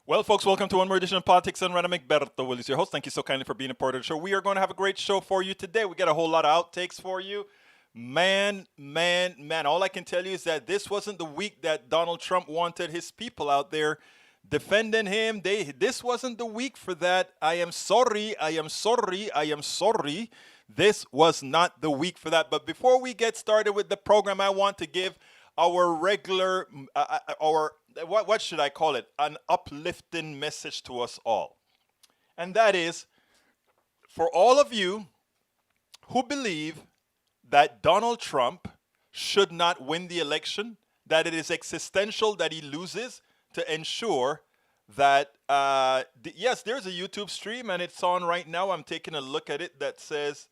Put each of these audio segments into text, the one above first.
Well, folks, welcome to one more edition of Politics and Random. Egberto Willis, your host. Thank you so kindly for being a part of the show. We are going to have a great show for you today. We got a whole lot of outtakes for you. Man. All I can tell you is that this wasn't the week that Donald Trump wanted his people out there defending him. This wasn't the week for that. I am sorry. This was not the week for that. But before we get started with the program, I want to give our regular, what should I call it? An uplifting message to us all. And that is for all of you who believe that Donald Trump should not win the election, that it is existential that he loses to ensure that, yes, there's a YouTube stream and it's on right now. I'm taking a look at it that says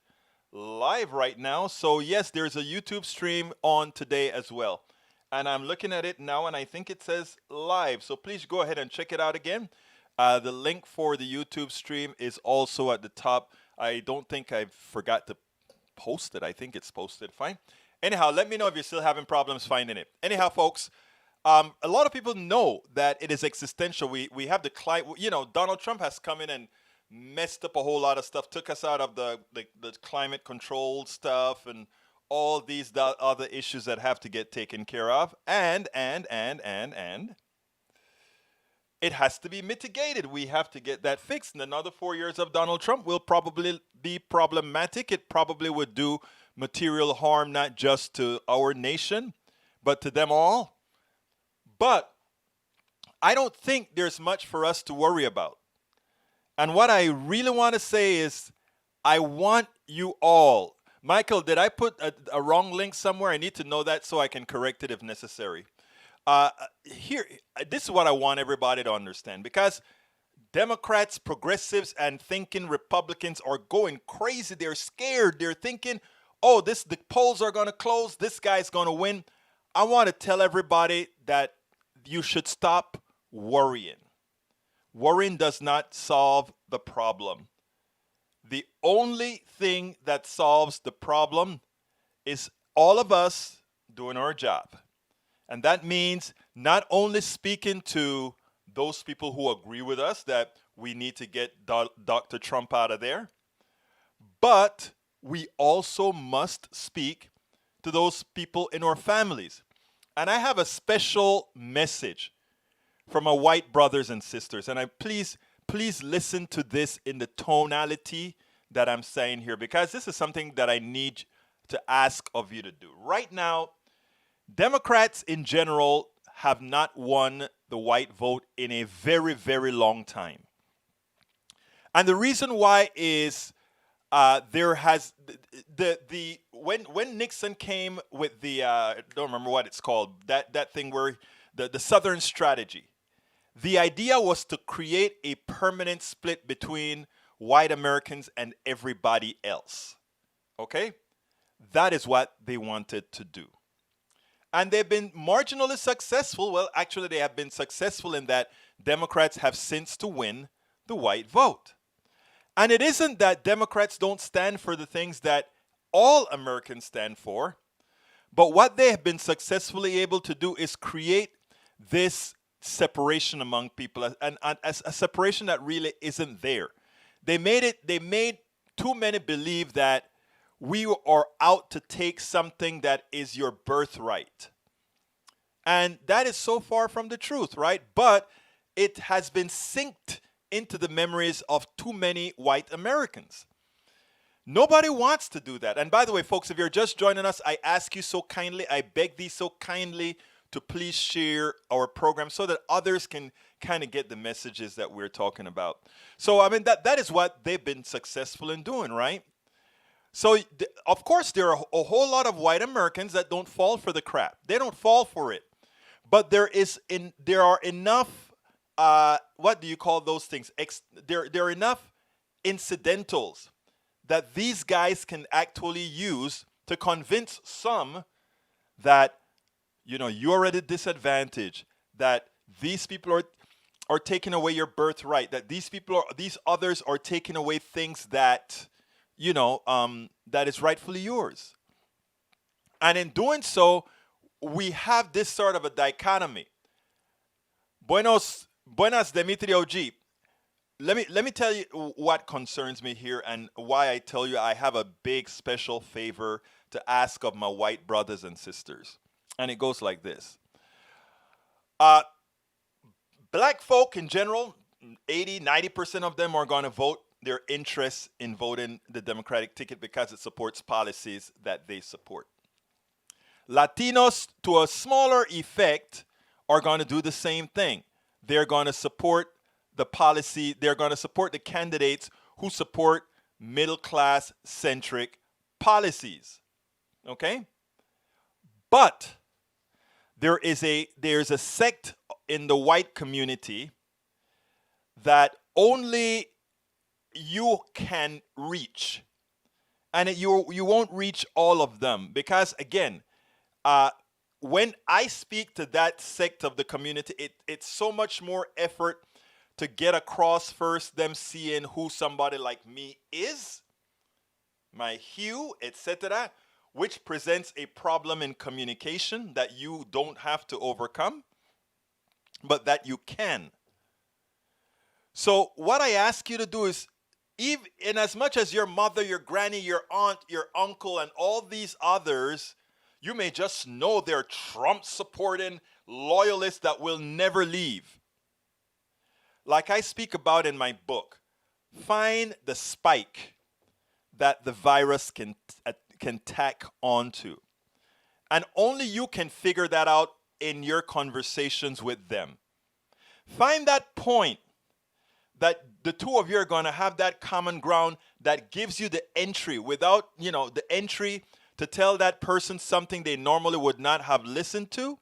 live right now. So, yes, there's a YouTube stream on today as well. And I'm looking at it now, and I think it says live. So please go ahead and check it out again. The link for the YouTube stream is also at the top. I don't think I forgot to post it. I think it's posted fine. Anyhow, let me know if you're still having problems finding it. Anyhow, folks, a lot of people know that it is existential. We have the climate. You know, Donald Trump has come in and messed up a whole lot of stuff, took us out of the climate control stuff and all these other issues that have to get taken care of, and it has to be mitigated. We have to get that fixed. And another 4 years of Donald Trump will probably be problematic. It probably would do material harm, not just to our nation, but to them all. But I don't think there's much for us to worry about. And what I really want to say is, I want you all. Michael, did I put a wrong link somewhere? I need to know that so I can correct it if necessary. This is what I want everybody to understand, because Democrats, progressives, and thinking Republicans are going crazy. They're scared. They're thinking, oh, the polls are going to close. This guy's going to win. I want to tell everybody that you should stop worrying. Worrying does not solve the problem. The only thing that solves the problem is all of us doing our job. And that means not only speaking to those people who agree with us that we need to get Dr. Trump out of there, but we also must speak to those people in our families. And I have a special message from my white brothers and sisters. And please listen to this in the tonality that I'm saying here, because this is something that I need to ask of you to do. Right now, Democrats in general have not won the white vote in a very, very long time. And the reason why is there has when Nixon came with the I don't remember what it's called, that thing where the Southern strategy. The idea was to create a permanent split between white Americans and everybody else. Okay? That is what they wanted to do. And they've been marginally successful. Well, actually, they have been successful in that Democrats have since to win the white vote. And it isn't that Democrats don't stand for the things that all Americans stand for, but what they have been successfully able to do is create this separation among people, and a separation that really isn't there. They made too many believe that we are out to take something that is your birthright. And that is so far from the truth, right? But it has been synced into the memories of too many white Americans. Nobody wants to do that. And by the way, folks, if you're just joining us, I ask you so kindly, I beg thee so kindly to please share our program so that others can kind of get the messages that we're talking about. So, I mean, that is what they've been successful in doing, right? So, of course, there are a whole lot of white Americans that don't fall for the crap. They don't fall for it. But there are enough, what do you call those things? There are enough incidentals that these guys can actually use to convince some that, you know, you're at a disadvantage, that these people are taking away your birthright, that these others are taking away things that, you know, that is rightfully yours. And in doing so, we have this sort of a dichotomy. Buenos Buenas, Demetrio G. Let me tell you what concerns me here and why I tell you I have a big special favor to ask of my white brothers and sisters. And it goes like this. Uh, Black folk in general, 80, 90% of them are going to vote their interest in voting the Democratic ticket because it supports policies that they support. Latinos, to a smaller effect, are going to do the same thing. They're going to support the policy, they're going to support the candidates who support middle class centric policies. Okay? But there's a sect in the white community that only you can reach. And you won't reach all of them because, again, when I speak to that sect of the community, it's so much more effort to get across first them seeing who somebody like me is, my hue, etc., which presents a problem in communication that you don't have to overcome, but that you can. So what I ask you to do is, even in as much as your mother, your granny, your aunt, your uncle, and all these others, you may just know they're Trump supporting loyalists that will never leave. Like I speak about in my book, find the spike that the virus can tack onto. And only you can figure that out in your conversations with them. Find that point that the two of you are going to have that common ground that gives you the entry without, the entry to tell that person something they normally would not have listened to,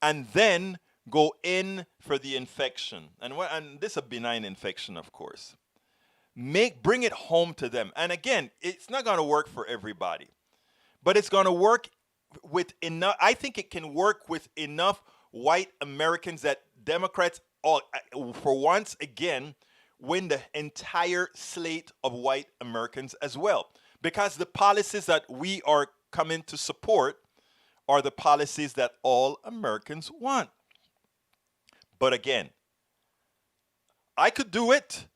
and then go in for the infection. And this is a benign infection, of course. Bring it home to them. And again, it's not going to work for everybody, but it's going to work with enough. I think it can work with enough white Americans that Democrats, for once again, win the entire slate of white Americans as well. Because the policies that we are coming to support are the policies that all Americans want. But again, I could do it,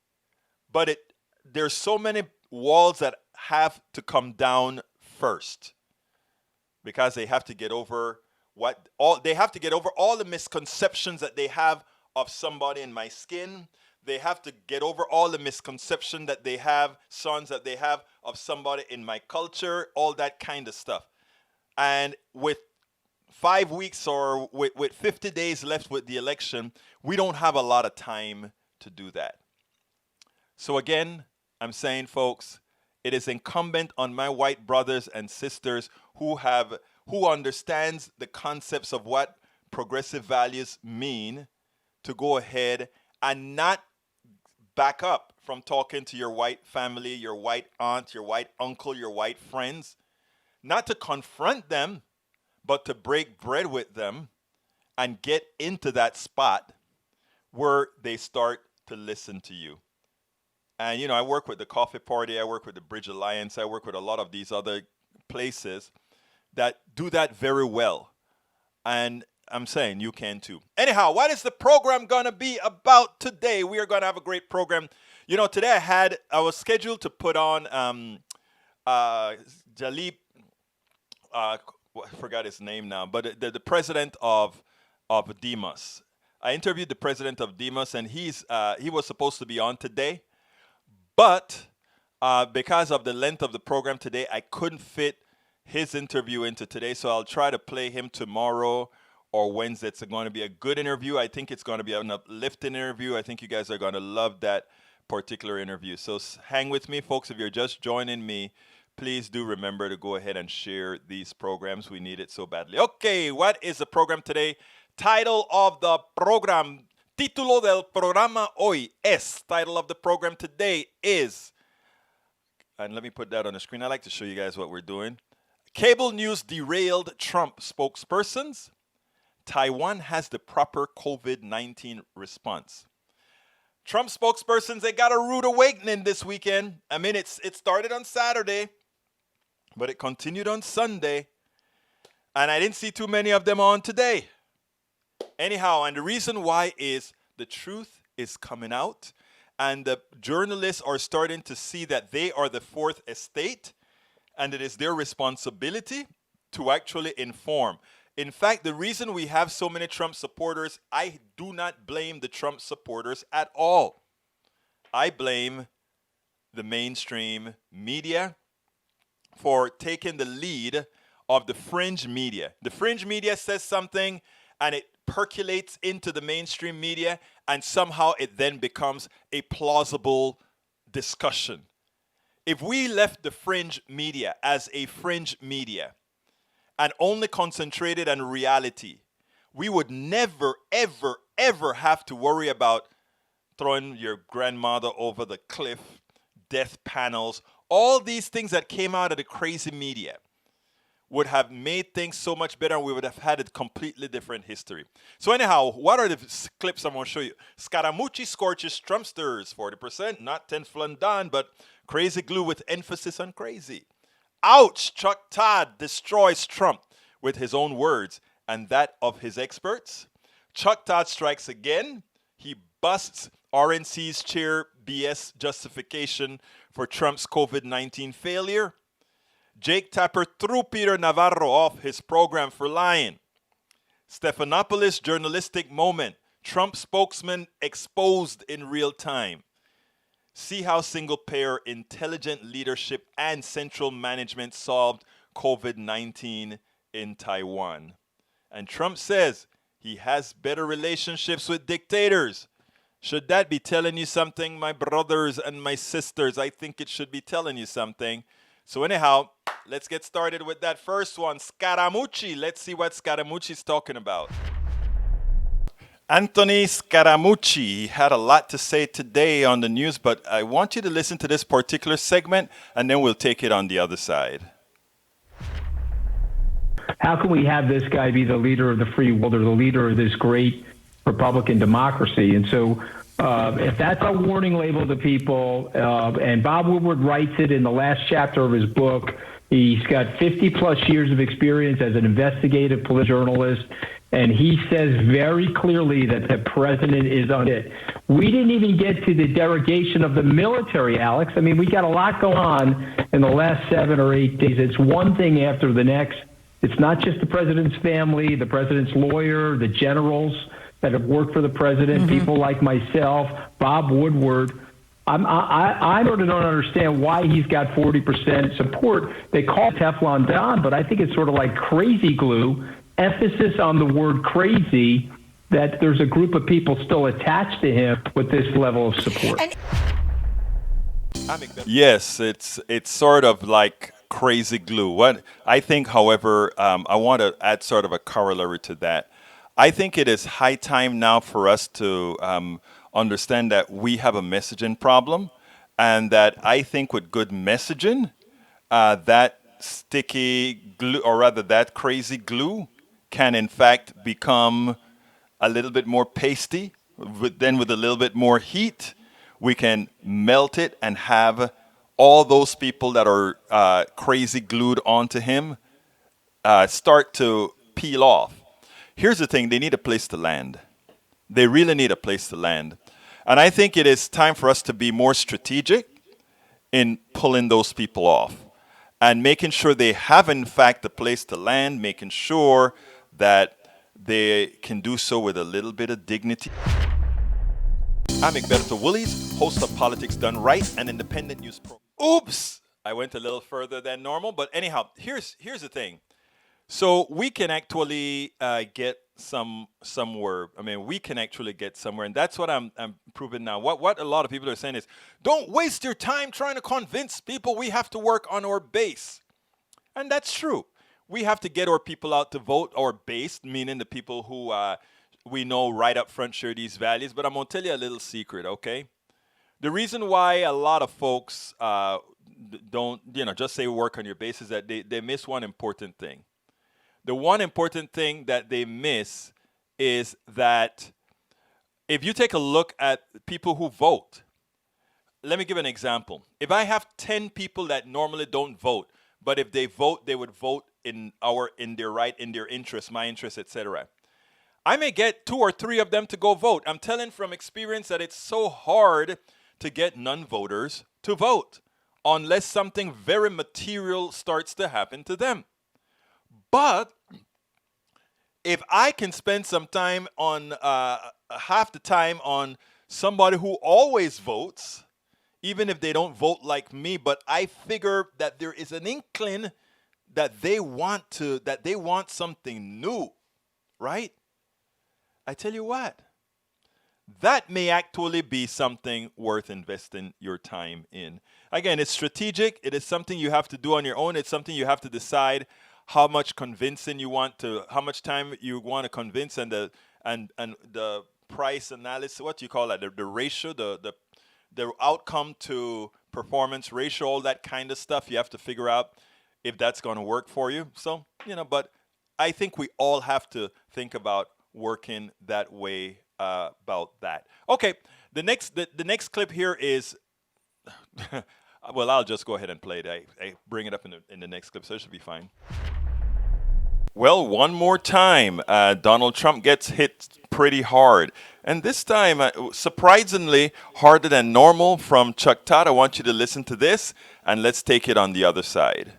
but there's so many walls that have to come down first, because they have to get over all the misconceptions that they have of somebody in my skin. They have to get over all the misconception that they have, sons that they have of somebody in my culture, all that kind of stuff. And with 5 weeks or with 50 days left with the election, we don't have a lot of time to do that. So again, I'm saying, folks, it is incumbent on my white brothers and sisters who understands the concepts of what progressive values mean to go ahead and not back up from talking to your white family, your white aunt, your white uncle, your white friends, not to confront them, but to break bread with them and get into that spot where they start to listen to you. And, I work with the Coffee Party, I work with the Bridge Alliance, I work with a lot of these other places that do that very well. And I'm saying you can too. Anyhow, what is the program going to be about today? We are going to have a great program. Today I was scheduled to put on Jalip, I forgot his name now, but the president of Demos. I interviewed the president of Demos, and he was supposed to be on today. But because of the length of the program today, I couldn't fit his interview into today. So I'll try to play him tomorrow or Wednesday. It's going to be a good interview. I think it's going to be an uplifting interview. I think you guys are going to love that particular interview. So hang with me, folks. If you're just joining me, please do remember to go ahead and share these programs. We need it so badly. Okay, what is the program today? Title of the program, título del programa hoy es, title of the program today is, and let me put that on the screen. I like to show you guys what we're doing. Cable news derailed Trump spokespersons. Taiwan has the proper COVID-19 response. Trump spokespersons, they got a rude awakening this weekend. I mean, it started on Saturday, but it continued on Sunday. And I didn't see too many of them on today. Anyhow, and the reason why is the truth is coming out, and the journalists are starting to see that they are the fourth estate, and it is their responsibility to actually inform. In fact, the reason we have so many Trump supporters, I do not blame the Trump supporters at all. I blame the mainstream media for taking the lead of the fringe media. The fringe media says something and it percolates into the mainstream media, and somehow it then becomes a plausible discussion. If we left the fringe media as a fringe media and only concentrated on reality, we would never, ever, ever have to worry about throwing your grandmother over the cliff, death panels, all these things that came out of the crazy media would have made things so much better, and we would have had a completely different history. So anyhow, what are the clips I'm going to show you? Scaramucci scorches Trumpsters, 40%, not Teflon Don, but crazy glue with emphasis on crazy. Ouch, Chuck Todd destroys Trump with his own words and that of his experts. Chuck Todd strikes again. He busts RNC's chair BS justification for Trump's COVID-19 failure. Jake Tapper threw Peter Navarro off his program for lying. Stephanopoulos journalistic moment. Trump spokesman exposed in real time. See how single-payer intelligent leadership and central management solved COVID-19 in Taiwan. And Trump says he has better relationships with dictators. Should that be telling you something, my brothers and my sisters? I think it should be telling you something. So anyhow, let's get started with that first one, Scaramucci. Let's see what Scaramucci's talking about. Anthony Scaramucci had a lot to say today on the news, but I want you to listen to this particular segment, and then we'll take it on the other side. How can we have this guy be the leader of the free world or the leader of this great Republican democracy? And so if that's a warning label to people, and Bob Woodward writes it in the last chapter of his book, he's got 50 plus years of experience as an investigative political journalist, and he says very clearly that the president is unfit. We didn't even get to the derogation of the military, Alex. I mean, we got a lot going on in the last 7 or 8 days. It's one thing after the next. It's not just the president's family, the president's lawyer, the generals that have worked for the president, people like myself, Bob Woodward. I sort of don't understand why he's got 40% support. They call it Teflon Don, but I think it's sort of like crazy glue, emphasis on the word crazy, that there's a group of people still attached to him with this level of support. Yes, it's sort of like crazy glue. What I think, however, I want to add sort of a corollary to that. I think it is high time now for us to understand that we have a messaging problem, and that I think with good messaging, that sticky glue, or rather that crazy glue, can in fact become a little bit more pasty. Then with a little bit more heat, we can melt it and have all those people that are crazy glued onto him start to peel off. Here's the thing, they need a place to land. They really need a place to land. And I think it is time for us to be more strategic in pulling those people off and making sure they have, in fact, a place to land, making sure that they can do so with a little bit of dignity. I'm Egberto Willies, host of Politics Done Right, an independent news program. Oops! I went a little further than normal, but anyhow, here's the thing. So we can actually get somewhere. I mean, we can actually get somewhere, and that's what I'm proving now. What a lot of people are saying is, don't waste your time trying to convince people. We have to work on our base, and that's true. We have to get our people out to vote, our base, meaning the people who we know right up front share these values. But I'm gonna tell you a little secret, okay? The reason why a lot of folks don't, just say work on your base is that they miss one important thing. The one important thing that they miss is that if you take a look at people who vote, let me give an example. If I have 10 people that normally don't vote, but if they vote, they would vote in their right, in their interest, my interest, etc. I may get 2 or 3 of them to go vote. I'm telling from experience that it's so hard to get non-voters to vote unless something very material starts to happen to them. But if I can spend some time on half the time on somebody who always votes, even if they don't vote like me, but I figure that there is an inkling that they want something new, right? I tell you what, that may actually be something worth investing your time in. Again, it's strategic. It is something you have to do on your own. It's something you have to decide how much convincing you want to, how much time you want to convince, and the price analysis. What do you call that? The ratio, the outcome to performance ratio, all that kind of stuff. You have to figure out if that's going to work for you. So, but I think we all have to think about working that way about that. Okay, the next clip here is, well, I'll just go ahead and play it. I bring it up in the next clip, so it should be fine. Well, one more time, Donald Trump gets hit pretty hard. And this time, surprisingly harder than normal from Chuck Todd. I want you to listen to this, and let's take it on the other side.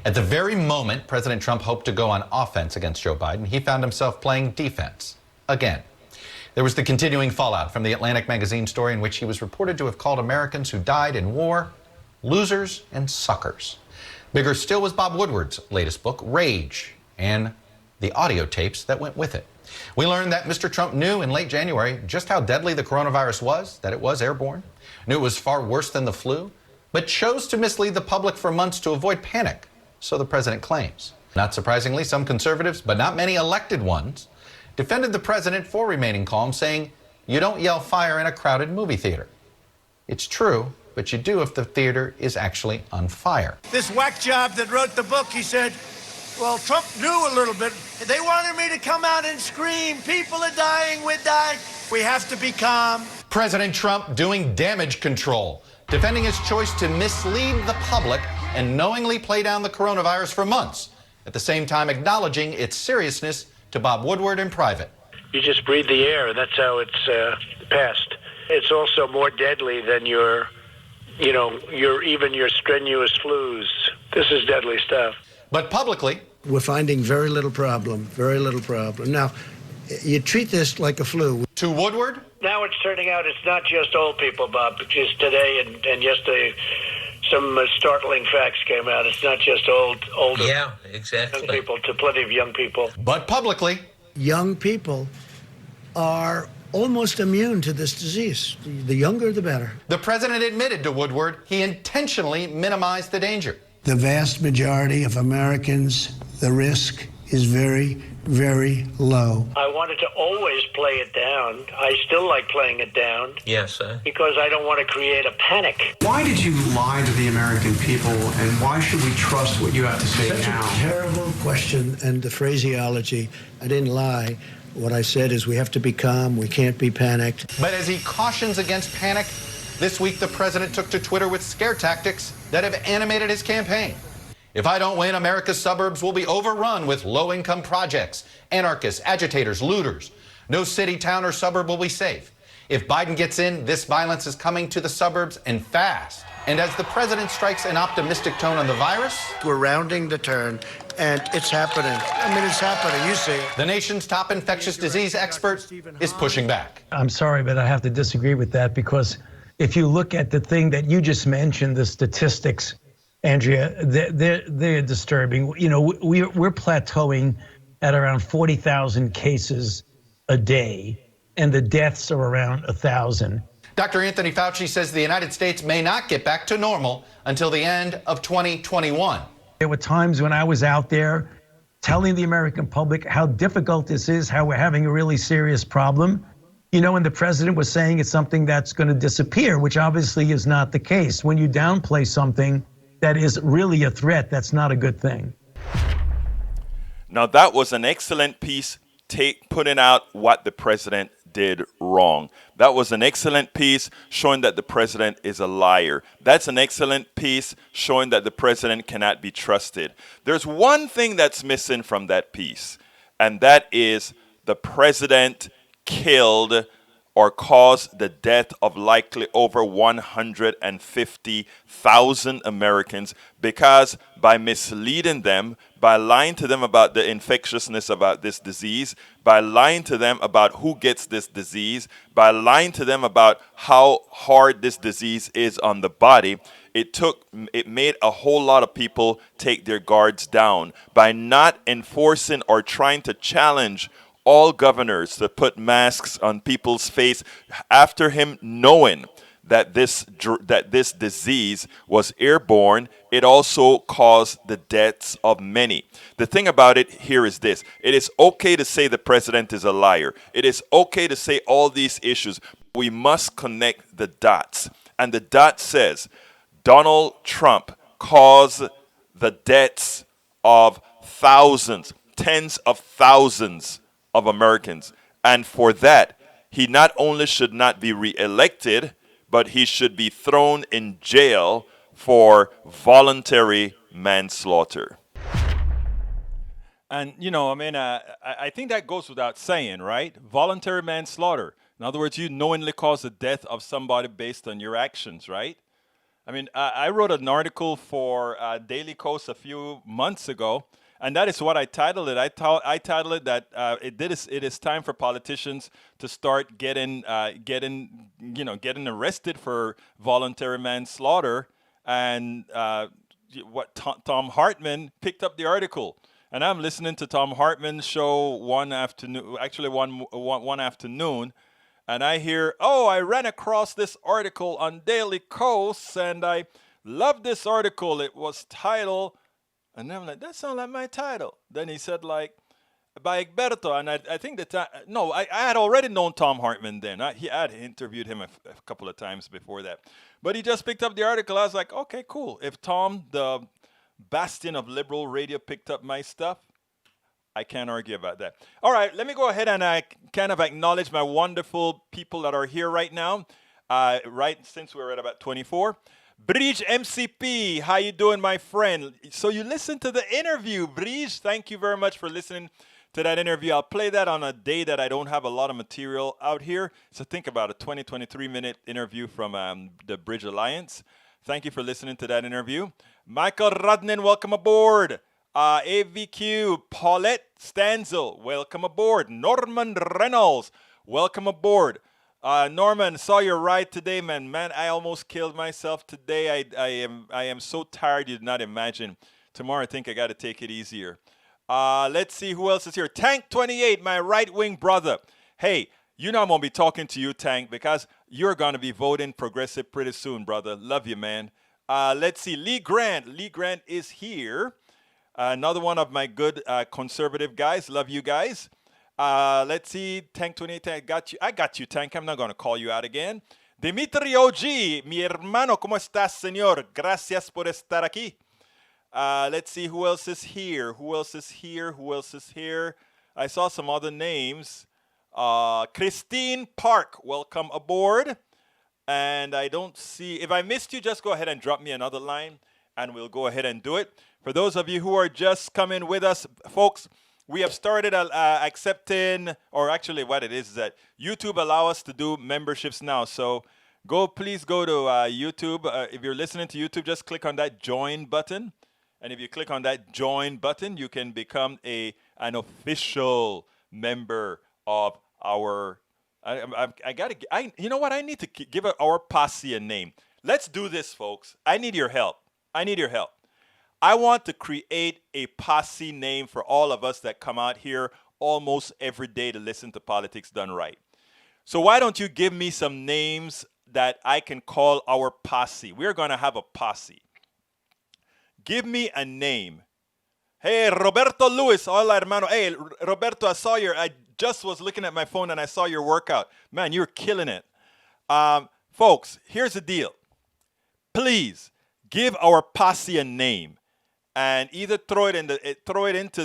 At the very moment President Trump hoped to go on offense against Joe Biden, he found himself playing defense again. There was the continuing fallout from the Atlantic magazine story in which he was reported to have called Americans who died in war losers and suckers. Bigger still was Bob Woodward's latest book, Rage, and the audio tapes that went with it. We learned that Mr. Trump knew in late January just how deadly the coronavirus was, that it was airborne, knew it was far worse than the flu, but chose to mislead the public for months to avoid panic, so the president claims. Not surprisingly, some conservatives, but not many elected ones, defended the president for remaining calm, saying, "You don't yell fire in a crowded movie theater." It's true, but you do if the theater is actually on fire. This whack job that wrote the book, he said, well, Trump knew a little bit. They wanted me to come out and scream, people are dying, we're dying. We have to be calm. President Trump doing damage control, defending his choice to mislead the public and knowingly play down the coronavirus for months, at the same time acknowledging its seriousness to Bob Woodward in private. You just breathe the air, and that's how it's passed. It's also more deadly than your strenuous flus. This is deadly stuff. But publicly, We're finding very little problem. Now, you treat this like a flu. to Woodward, Now it's turning out it's not just old people, Bob. Just today and yesterday, some startling facts came out. It's not just older Yeah, exactly. young people, to plenty of young people. but publicly, Young people are almost immune to this disease. The younger, the better. the president admitted to Woodward he intentionally minimized the danger. The vast majority of Americans, the risk is very, very low. I wanted to always play it down. I still like playing it down Yes, because I don't want to create a panic. Why did you lie to the American people, and why should we trust what you have to say That's now? a terrible question, and the phraseology, I didn't lie. What I said is we have to be calm, we can't be panicked. But as he cautions against panic, this week the president took to Twitter with scare tactics that have animated his campaign. If I don't win, America's suburbs will be overrun with low-income projects, anarchists, agitators, looters. No city, town, or suburb will be safe. If Biden gets in, this violence is coming to the suburbs and fast. And as the president strikes an optimistic tone on the virus, We're rounding the turn, and it's happening. I mean, it's happening. You see it. the nation's top infectious disease expert is pushing back. I'm sorry, but I have to disagree with that, because if you look at the thing that you just mentioned, the statistics, Andrea, they're disturbing. You know, we're plateauing at around 40,000 cases a day, and the deaths are around 1,000. Dr. Anthony Fauci says the United States may not get back to normal until the end of 2021. There were times when I was out there telling the American public how difficult this is, how we're having a really serious problem. You know, and the president was saying it's something that's going to disappear, which obviously is not the case. When you downplay something that is really a threat, that's not a good thing. Now, that was an excellent piece putting out what the president did wrong. That was an excellent piece showing that the president is a liar. That's an excellent piece showing that the president cannot be trusted. There's one thing that's missing from that piece, and that is the president killed or caused the death of likely over 150,000 Americans because by misleading them, by lying to them about the infectiousness about this disease, by lying to them about who gets this disease, by lying to them about how hard this disease is on the body, it made a whole lot of people take their guards down. By not enforcing or trying to challenge all governors to put masks on people's face after him knowing that this disease was airborne, it also caused the deaths of many. The thing about it here is this: it is okay to say the president is a liar. It is okay to say all these issues. We must connect the dots. And the dot says Donald Trump caused the deaths of thousands, tens of thousands of Americans. And for that, he not only should not be reelected, but he should be thrown in jail for voluntary manslaughter. And, I think that goes without saying, right? Voluntary manslaughter. In other words, you knowingly cause the death of somebody based on your actions, right? I wrote an article for Daily Kos a few months ago, and that is what I titled it. I titled it that it is time for politicians to start getting arrested for voluntary manslaughter. And Tom Hartman picked up the article, and I'm listening to Tom Hartman's show one afternoon, and I hear, I ran across this article on Daily Kos, and I love this article. It was titled. And I'm like, that sounds like my title. Then he said, by Egberto. And I think that, I had already known Tom Hartman then. I had interviewed him a couple of times before that. But he just picked up the article. I was like, okay, cool. If Tom, the bastion of liberal radio, picked up my stuff, I can't argue about that. All right, let me go ahead and I kind of acknowledge my wonderful people that are here right now, since we're at about 24. Bridge MCP, how you doing, my friend? So you listened to the interview, Bridge. Thank you very much for listening to that interview. I'll play that on a day that I don't have a lot of material out here. So think about a 23-minute interview from the Bridge Alliance. Thank you for listening to that interview. Michael Rudnin, welcome aboard. AVQ, Paulette Stanzel, welcome aboard. Norman Reynolds, welcome aboard. Norman, saw your ride today, man. Man, I almost killed myself today. I am so tired you did not imagine. Tomorrow, I think I got to take it easier. Let's see who else is here. Tank 28, my right-wing brother. Hey, I'm going to be talking to you, Tank, because you're going to be voting progressive pretty soon, brother. Love you, man. Let's see. Lee Grant. Lee Grant is here. Another one of my good conservative guys. Love you guys. Let's see, Tank 28, I got you, Tank. I'm not going to call you out again. Dimitri OG, mi hermano, ¿cómo estás, señor? Gracias por estar aquí. Let's see, who else is here? Who else is here? I saw some other names. Christine Park, welcome aboard. And I don't see, if I missed you, just go ahead and drop me another line, and we'll go ahead and do it. For those of you who are just coming with us, folks, we have started accepting, or actually what it is that YouTube allow us to do memberships now. So please go to YouTube. If you're listening to YouTube, just click on that join button. And if you click on that join button, you can become an official member of our, you know what? I need to give our posse a name. Let's do this, folks. I need your help. I want to create a posse name for all of us that come out here almost every day to listen to Politics Done Right. So why don't you give me some names that I can call our posse? We're going to have a posse. Give me a name. Hey, Roberto Luis. Hola, hermano. Hey, Roberto, I just was looking at my phone and I saw your workout. Man, you're killing it. Folks, here's the deal. Please give our posse a name. And either throw it into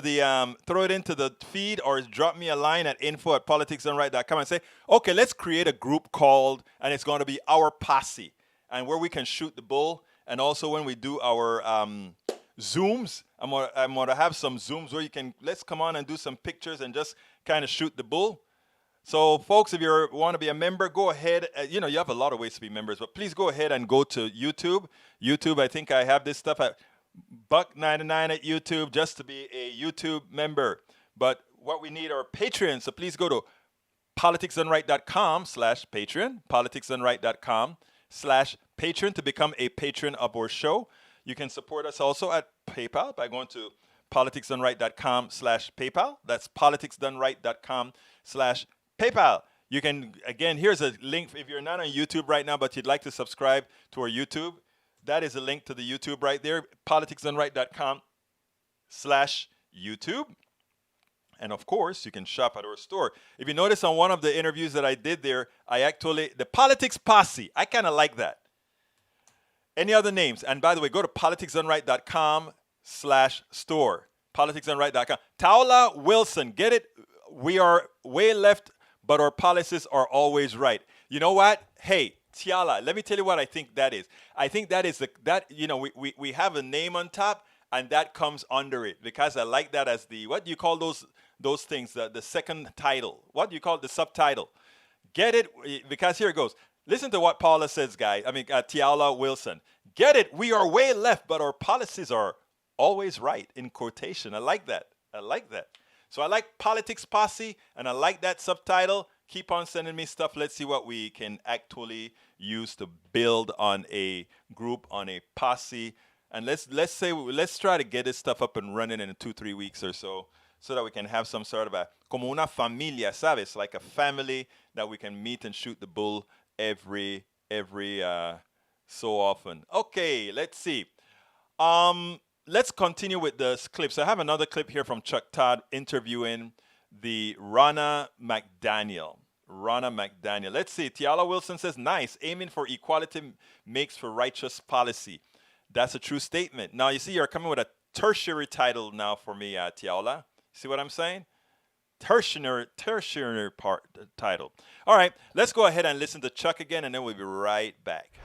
the feed or drop me a line at info@politicsdoneright.com and say, okay, let's create a group called, and it's going to be our posse, and where we can shoot the bull. And also when we do our Zooms. I'm gonna have some Zooms where let's come on and do some pictures and just kind of shoot the bull. So, folks, if you want to be a member, go ahead. You have a lot of ways to be members, but please go ahead and go to YouTube. YouTube, I think I have this stuff at $1.99 at YouTube just to be a YouTube member. But what we need are Patreon. So please go to politicsdoneright.com/Patreon, politicsdoneright.com/Patreon to become a patron of our show. You can support us also at PayPal by going to politicsdoneright.com/PayPal. That's politicsdoneright.com/PayPal. You can, again, here's a link. If you're not on YouTube right now, but you'd like to subscribe to our YouTube, that is a link to the YouTube right there, politicsdoneright.com/YouTube. And of course, you can shop at our store. If you notice on one of the interviews that I did there, the Politics Posse, I kind of like that. Any other names? And by the way, go to politicsdoneright.com/store. Politicsdoneright.com. Taola Wilson, get it? We are way left, but our policies are always right. You know what? Hey, Tiala, let me tell you what I think that is. I think that is we have a name on top, and that comes under it, because I like that as what do you call those things, the second title? What do you call it? The subtitle? Get it? Because here it goes. Listen to what Paula says, Tiala Wilson. Get it? We are way left, but our policies are always right, in quotation. I like that. So I like Politics Posse, and I like that subtitle. Keep on sending me stuff. Let's see what we can actually use to build on a group, on a posse. And let's try to get this stuff up and running in 2-3 weeks or so that we can have some sort of como una familia, ¿sabes? Like a family that we can meet and shoot the bull every so often. Okay, let's see. Let's continue with the clips. I have another clip here from Chuck Todd interviewing the Ronna McDaniel. Let's see. Tiala Wilson says, nice. Aiming for equality makes for righteous policy. That's a true statement. Now, you see, you're coming with a tertiary title now for me, Tiala. See what I'm saying? Tertiary title. All right, let's go ahead and listen to Chuck again, and then we'll be right back.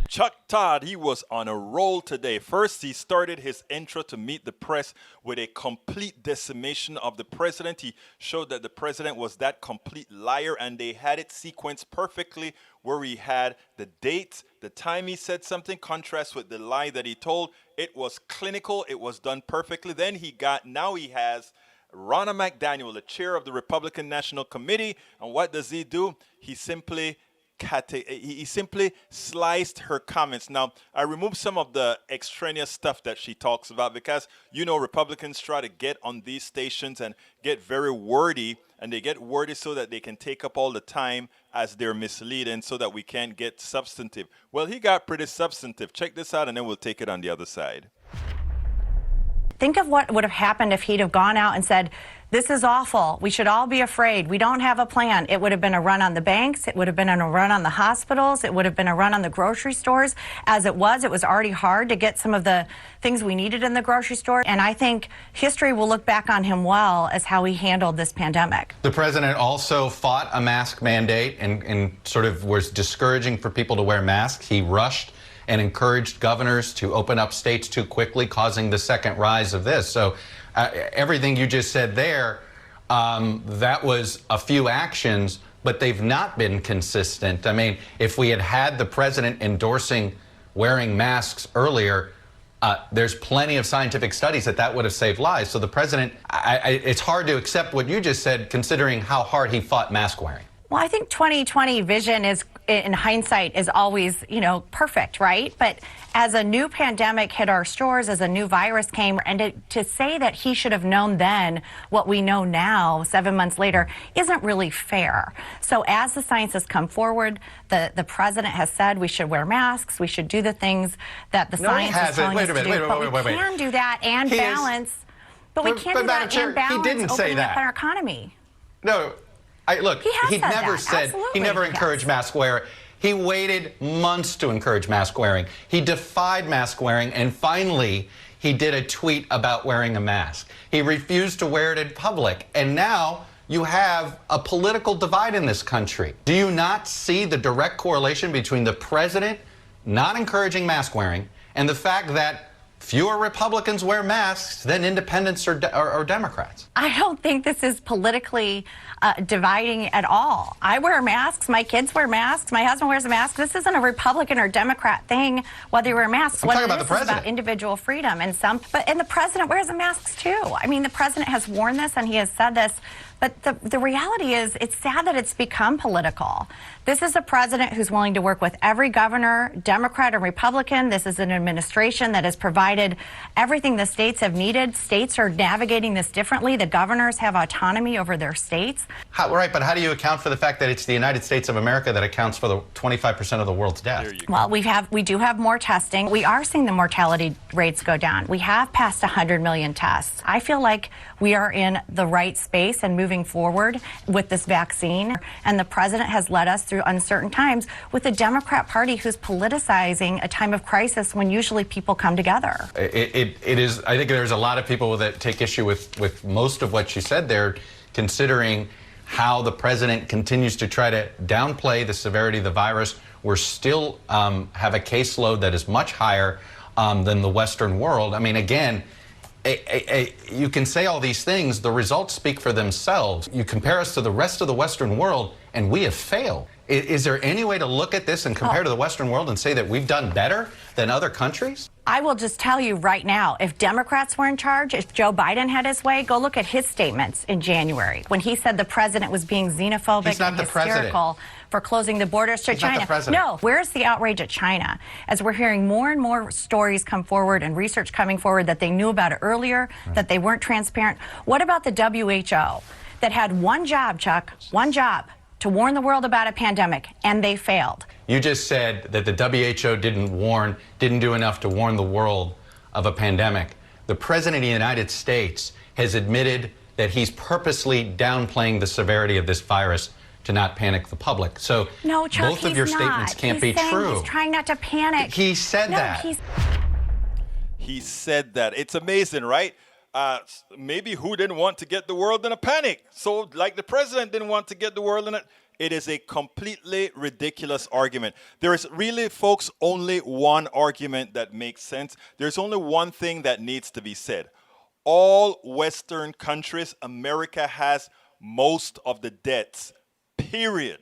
Chuck Todd, he was on a roll today. First, he started his intro to meet the press with a complete decimation of the president. He showed that the president was that complete liar, and they had it sequenced perfectly, where he had the date, the time he said something, contrast with the lie that he told. It was clinical. It was done perfectly. Then he has Ronna McDaniel, the chair of the Republican National Committee. And what does he do? He simply sliced her comments. Now, I removed some of the extraneous stuff that she talks about, because, Republicans try to get on these stations and get very wordy, and they get wordy so that they can take up all the time as they're misleading, so that we can't get substantive. Well, he got pretty substantive. Check this out, and then we'll take it on the other side. Think of what would have happened if he'd have gone out and said, this is awful. We should all be afraid. We don't have a plan. It would have been a run on the banks. It would have been a run on the hospitals. It would have been a run on the grocery stores. As it was already hard to get some of the things we needed in the grocery store. And I think history will look back on him well as how he handled this pandemic. The president also fought a mask mandate and sort of was discouraging for people to wear masks. He rushed and encouraged governors to open up states too quickly, causing the second rise of this. So everything you just said there, that was a few actions, but they've not been consistent. I mean, if we had had the president endorsing wearing masks earlier, there's plenty of scientific studies that would have saved lives. So the president, it's hard to accept what you just said, considering how hard he fought mask wearing. Well, I think 20/20 vision is, in hindsight, is always, perfect, right? But as a new pandemic hit our stores, as a new virus came, and to say that he should have known then what we know now, 7 months later, isn't really fair. So as the science has come forward, the president has said we should wear masks, we should do the things that the science is telling us to do. But we can do that and balance. But we can't do that and balance opening up our economy. No. Look, he never said, he never encouraged mask wearing. He waited months to encourage mask wearing. He defied mask wearing, and finally, he did a tweet about wearing a mask. He refused to wear it in public, and now you have a political divide in this country. Do you not see the direct correlation between the president not encouraging mask wearing and the fact that fewer Republicans wear masks than independents or Democrats. I don't think this is politically dividing at all. I wear masks. My kids wear masks. My husband wears a mask. This isn't a Republican or Democrat thing, whether you wear masks. I'm talking about the president. Is about individual freedom. And the president wears a mask too. I mean, the president has worn this and he has said this. But the reality is, it's sad that it's become political. This is a president who's willing to work with every governor, Democrat or Republican. This is an administration that has provided everything the states have needed. States are navigating this differently. The governors have autonomy over their states. Right, but how do you account for the fact that it's the United States of America that accounts for the 25% of the world's deaths? Well, we do have more testing. We are seeing the mortality rates go down. We have passed 100 million tests. I feel like we are in the right space and moving forward with this vaccine. And the president has led us through uncertain times with the Democrat Party who's politicizing a time of crisis when usually people come together. It is. I think there's a lot of people that take issue with most of what you said there, considering how the president continues to try to downplay the severity of the virus. We're still have a caseload that is much higher than the Western world. I mean, again, you can say all these things. The results speak for themselves. You compare us to the rest of the Western world, and we have failed. Is there any way to look at this and compare to the Western world and say that we've done better than other countries? I will just tell you right now, if Democrats were in charge, if Joe Biden had his way, go look at his statements in January when he said the president was being xenophobic and hysterical for closing the borders to China. No, where's the outrage at China? As we're hearing more and more stories come forward and research coming forward that they knew about it earlier, that they weren't transparent. What about the WHO that had one job, Chuck, one job, to warn the world about a pandemic, and they failed? You just said that the WHO didn't do enough to warn the world of a pandemic. The President of the United States has admitted that he's purposely downplaying the severity of this virus to not panic the public. So no, Chuck, both of your statements can't be true. He's trying not to panic. He said that. He said that. It's amazing, right? Maybe who didn't want to get the world in a panic? So like the president didn't want to get the world in a... It is a completely ridiculous argument. There is really, folks, only one argument that makes sense. There's only one thing that needs to be said. All Western countries, America has most of the deaths, period.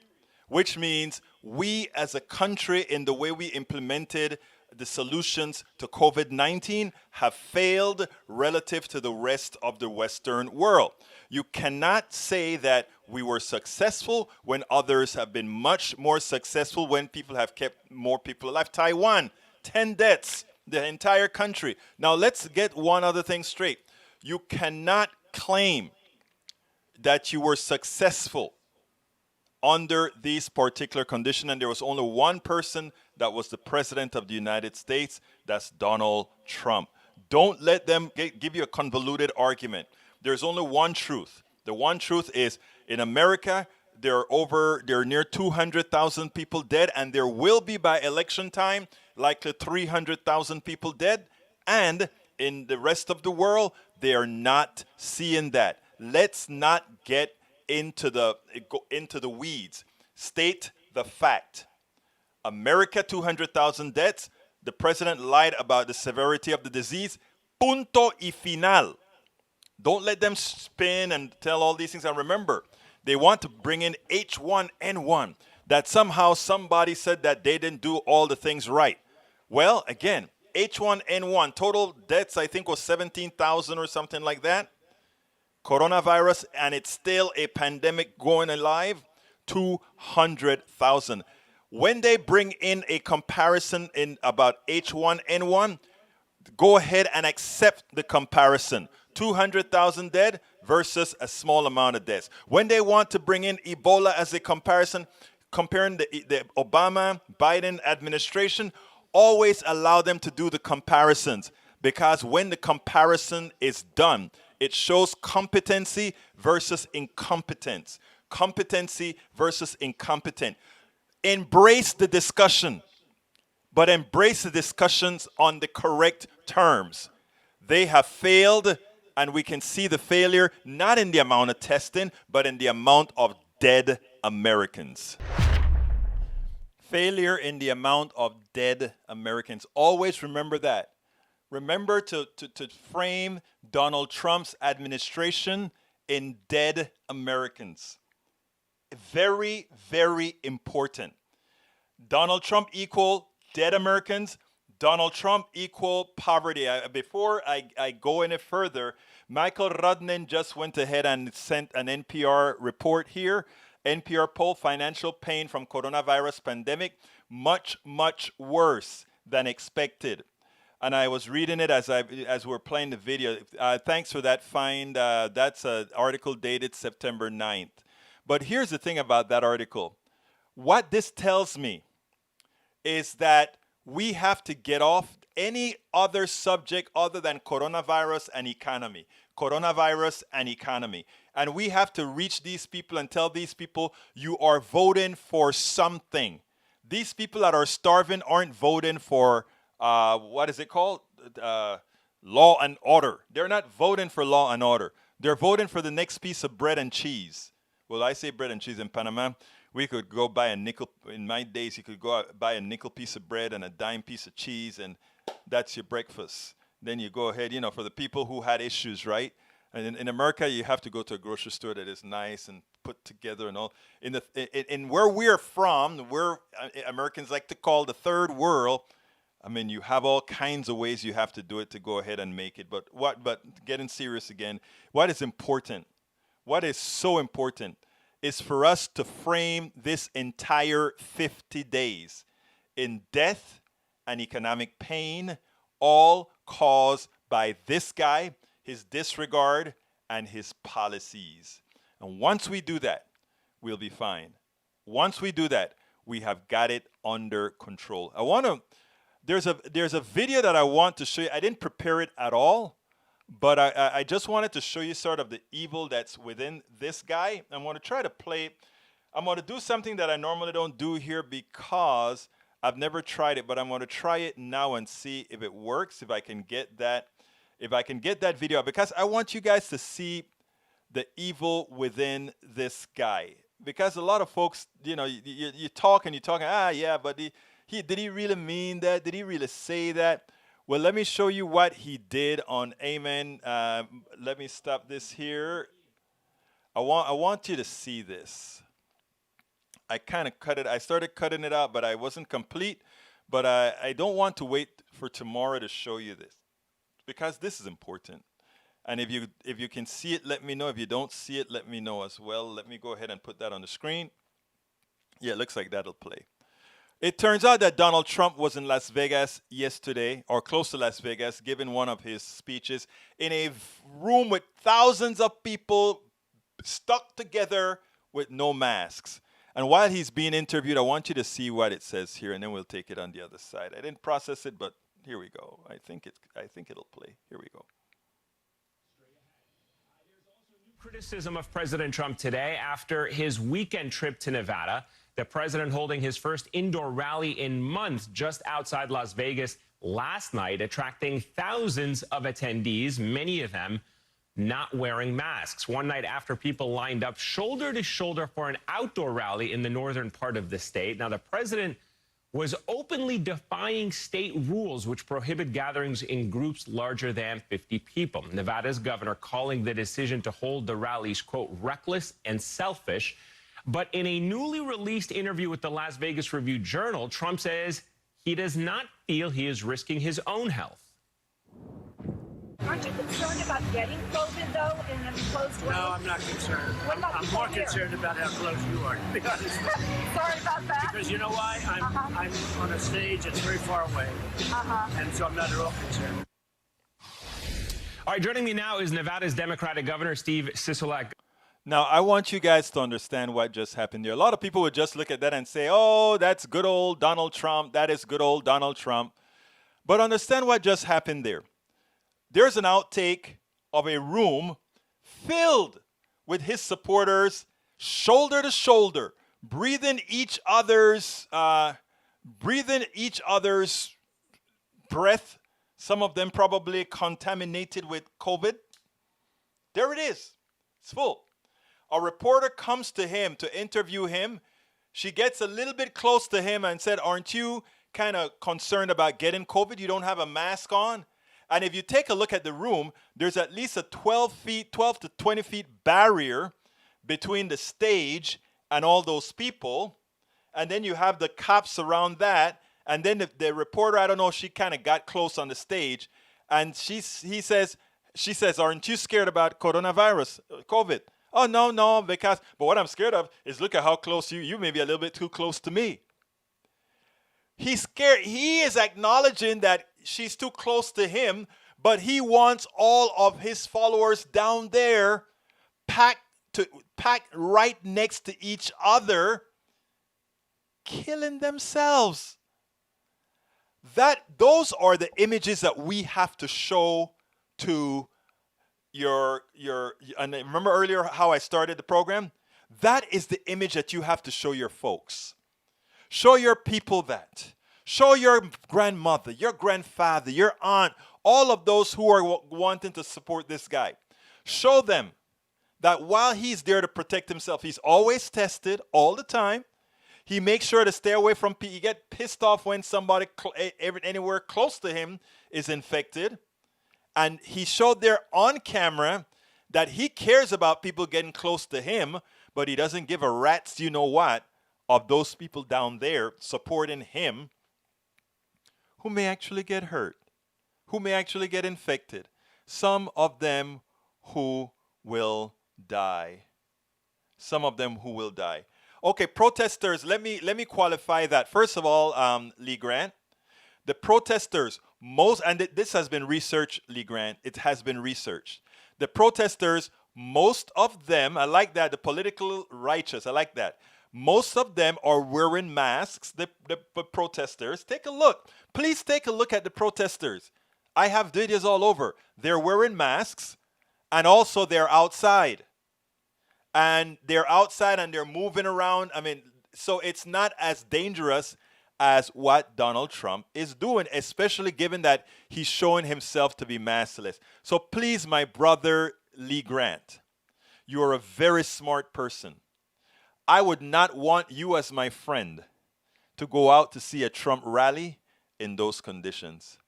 Which means we as a country, in the way we implemented the solutions to COVID-19, have failed relative to the rest of the Western world. You cannot say that we were successful when others have been much more successful, when people have kept more people alive. Taiwan, 10 deaths, the entire country. Now let's get one other thing straight. You cannot claim that you were successful under these particular conditions, and there was only one person that was the president of the United States. That's Donald Trump. Don't let them give you a convoluted argument. There's only one truth. The one truth is, in America, there are near 200,000 people dead, and there will be by election time likely 300,000 people dead. And in the rest of the world, they are not seeing that. Let's not get into the weeds. State the fact. America, 200,000 deaths. The president lied about the severity of the disease. Punto y final. Don't let them spin and tell all these things. And remember, they want to bring in H1N1. That somehow somebody said that they didn't do all the things right. Well, again, H1N1, total deaths I think was 17,000 or something like that. Coronavirus, and it's still a pandemic going alive, 200,000. When they bring in a comparison in about H1N1, go ahead and accept the comparison. 200,000 dead versus a small amount of deaths. When they want to bring in Ebola as a comparison, comparing the Obama-Biden administration, always allow them to do the comparisons, because when the comparison is done, it shows competency versus incompetence. Competency versus incompetent. Embrace the discussion, but embrace the discussions on the correct terms. They have failed, and we can see the failure not in the amount of testing, but in the amount of dead Americans. Failure in the amount of dead Americans. Always remember that. Remember to frame Donald Trump's administration in dead Americans. Very, very important. Donald Trump equal dead Americans. Donald Trump equal poverty. Before I go any further, Michael Rudnin just went ahead and sent an NPR report here. NPR poll, financial pain from coronavirus pandemic, much, much worse than expected. And I was reading it as we're playing the video. Thanks for that find. That's an article dated September 9th. But here's the thing about that article. What this tells me is that we have to get off any other subject other than coronavirus and economy. Coronavirus and economy. And we have to reach these people and tell these people, you are voting for something. These people that are starving aren't voting for, what is it called? Law and order. They're not voting for law and order. They're voting for the next piece of bread and cheese. Well, I say bread and cheese in Panama. We could go buy a nickel. In my days, you could go out, buy a nickel piece of bread and a dime piece of cheese, and that's your breakfast. Then you go ahead, for the people who had issues, right? And in America, you have to go to a grocery store that is nice and put together and all. In where we're from, where Americans like to call the third world, I mean, you have all kinds of ways you have to do it to go ahead and make it. But getting serious again, what is important? What is so important is for us to frame this entire 50 days in death and economic pain, all caused by this guy, his disregard, and his policies. And once we do that, we'll be fine. Once we do that, we have got it under control. There's a video that I want to show you. I didn't prepare it at all, but I just wanted to show you sort of the evil that's within this guy. I'm going to try to play. I'm going to do something that I normally don't do here because I've never tried it, but I'm going to try it now and see if it works, if I can get that video, because I want you guys to see the evil within this guy. Because a lot of folks, you talk and you're talking, yeah, but did he really mean that? Did he really say that? Well, let me show you what he did on Amen. Let me stop this here. I want you to see this. I kind of cut it. I started cutting it out, but I wasn't complete. But I don't want to wait for tomorrow to show you this, because this is important. And if you can see it, let me know. If you don't see it, let me know as well. Let me go ahead and put that on the screen. Yeah, it looks like that'll play. It turns out that Donald Trump was in Las Vegas yesterday, or close to Las Vegas, giving one of his speeches in a room with thousands of people stuck together with no masks. And while he's being interviewed, I want you to see what it says here, and then we'll take it on the other side. I didn't process it, but here we go. I think it'll play. Here we go. Criticism of President Trump today after his weekend trip to Nevada. The president holding his first indoor rally in months just outside Las Vegas last night, attracting thousands of attendees, many of them not wearing masks. One night after people lined up shoulder to shoulder for an outdoor rally in the northern part of the state. Now, the president was openly defying state rules which prohibit gatherings in groups larger than 50 people. Nevada's governor calling the decision to hold the rallies, quote, reckless and selfish. But in a newly released interview with the Las Vegas Review-Journal, Trump says he does not feel he is risking his own health. Aren't you concerned about getting COVID, though, in a closed way? No, I'm not concerned. I'm more concerned about how close you are, to be honest. Sorry about that. Because you know why? I'm on a stage that's very far away. And so I'm not at all concerned. All right, joining me now is Nevada's Democratic Governor Steve Sisolak. Now, I want you guys to understand what just happened there. A lot of people would just look at that and say, oh, that's good old Donald Trump. That is good old Donald Trump. But understand what just happened there. There's an outtake of a room filled with his supporters, shoulder to shoulder, breathing each other's breath. Some of them probably contaminated with COVID. There it is. It's full. A reporter comes to him to interview him. She gets a little bit close to him and said, aren't you kind of concerned about getting COVID? You don't have a mask on. And if you take a look at the room, there's at least a 12 to 20 feet barrier between the stage and all those people. And then you have the cops around that. And then the reporter, I don't know, she kind of got close on the stage. And she says, aren't you scared about coronavirus, COVID? Oh, no, because, but what I'm scared of is look at how close you may be a little bit too close to me. He's scared. He is acknowledging that she's too close to him, but he wants all of his followers down there packed right next to each other, killing themselves. Those are the images that we have to show to your and remember earlier how I started the program? That is the image that you have to show your folks. Show your people that. Show your grandmother, your grandfather, your aunt, all of those who are wanting to support this guy. Show them that while he's there to protect himself, he's always tested all the time. He makes sure to stay away from people. He gets pissed off when somebody anywhere close to him is infected. And he showed there on camera that he cares about people getting close to him, but he doesn't give a rat's you know what of those people down there supporting him who may actually get hurt, who may actually get infected. Some of them who will die. Some of them who will die. Okay, protesters, let me qualify that. First of all, Lee Grant, the protesters, this has been researched, Lee Grant, it has been researched. The protesters, most of them, I like that, the political righteous, I like that. Most of them are wearing masks, the protesters. Take a look. Please take a look at the protesters. I have videos all over. They're wearing masks, and also they're outside. And they're outside and they're moving around. I mean, so it's not as dangerous as what Donald Trump is doing, especially given that he's showing himself to be maskless. So please, my brother Lee Grant, you are a very smart person. I would not want you as my friend to go out to see a Trump rally in those conditions.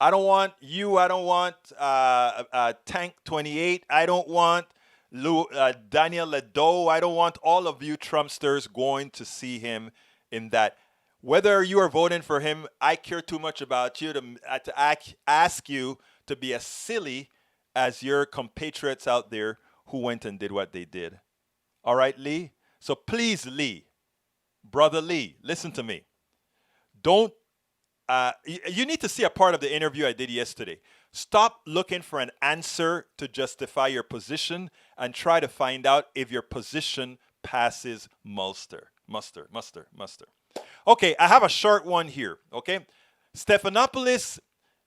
I don't want you. I don't want Tank 28. I don't want Daniel Ledo. I don't want all of you Trumpsters going to see him in that. Whether you are voting for him, I care too much about you to ask you to be as silly as your compatriots out there who went and did what they did. All right, Lee? So please, Lee, brother Lee, listen to me. Don't, you need to see a part of the interview I did yesterday. Stop looking for an answer to justify your position and try to find out if your position passes muster. Okay, I have a short one here, okay? Stephanopoulos,